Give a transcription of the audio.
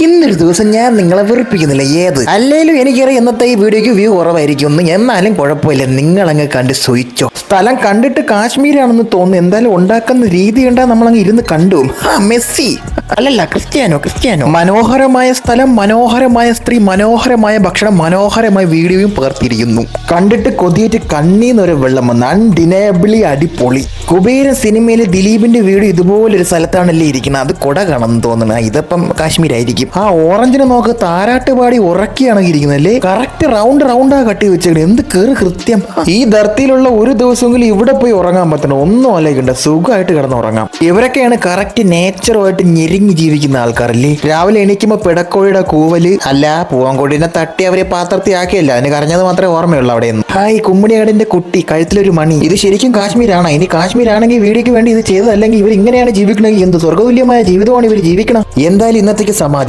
ഇന്നൊരു ദിവസം ഞാൻ നിങ്ങളെ വെറുപ്പിക്കുന്നില്ല. ഏത് അല്ലേലും എനിക്കറിയാം ഇന്നത്തെ ഈ വീഡിയോക്ക് വ്യൂ കുറവായിരിക്കും എന്ന്. എന്നാലും കുഴപ്പമില്ല, നിങ്ങളങ്ങ് കണ്ട് സുയിച്ചോ. സ്ഥലം കണ്ടിട്ട് കാശ്മീരാണെന്ന് തോന്നുന്നു. എന്തായാലും ഉണ്ടാക്കുന്ന രീതി കണ്ടാൽ നമ്മളങ്ങ് ഇരുന്ന് കണ്ടു. മെസ്സി അല്ലല്ല, ക്രിസ്ത്യാനോ. മനോഹരമായ സ്ഥലം, മനോഹരമായ സ്ത്രീ, മനോഹരമായ ഭക്ഷണം, മനോഹരമായ വീഡിയോയും പകർത്തിയിരിക്കുന്നു. കണ്ടിട്ട് കൊതിയേറ്റ് കണ്ണീന്നൊരു വെള്ളം വന്ന്. അൺഡിനയബിളി അടിപൊളി. കുബേര സിനിമയിലെ ദിലീപിന്റെ വീഡിയോ ഇതുപോലൊരു സ്ഥലത്താണല്ലേ ഇരിക്കുന്നത്. അത് കൊട കാണുന്നു തോന്നുന്നു. ഇതിപ്പം കാശ്മീരായിരിക്കും. ആ ഓറഞ്ചിനെ നോക്ക്, താരാട്ട് പാടി ഉറക്കിയാണ് ഇരിക്കുന്നല്ലേ. കറക്റ്റ് റൗണ്ടാ കട്ടി വെച്ചേക്കണേ. എന്ത് കേറ് കൃത്യം. ഈ ധർത്തിയിലുള്ള ഒരു ദിവസമെങ്കിലും ഇവിടെ പോയി ഉറങ്ങാൻ പറ്റണം. ഒന്നും ആലോചിക്കണ്ട, സുഖമായിട്ട് കിടന്ന് ഉറങ്ങാം. ഇവരൊക്കെയാണ് കറക്റ്റ് നേച്ചറുമായിട്ട് ഞെരിഞ്ഞ് ജീവിക്കുന്ന ആൾക്കാരല്ലേ. രാവിലെ എണീക്കുമ്പോ പിടക്കോഴിയുടെ കൂവല് അല്ല, പൂവൻകോഴിനെ തട്ടി അവരെ പാത്രത്തിൽ ആക്കിയല്ല, അതിന് കരഞ്ഞത് മാത്രമേ ഓർമ്മയുള്ളൂ അവിടെ നിന്ന്. ഹായ്, കുമ്മിണിയാടിന്റെ കുട്ടി, കഴുത്തിലൊരു മണി. ഇത് ശരിക്കും കാശ്മീരാണ്. ഇനി കാശ്മീരാണെങ്കിൽ വീഡിയോക്ക് വേണ്ടി ഇത് ചെയ്തതല്ലെങ്കിൽ ഇവർ ഇങ്ങനെയാണ് ജീവിക്കണമെങ്കിൽ എന്ത് സ്വർഗ്ഗതുല്യമായ ജീവിതമാണ് ഇവർ ജീവിക്കണം. എന്തായാലും ഇന്നത്തേക്ക് സമാധി.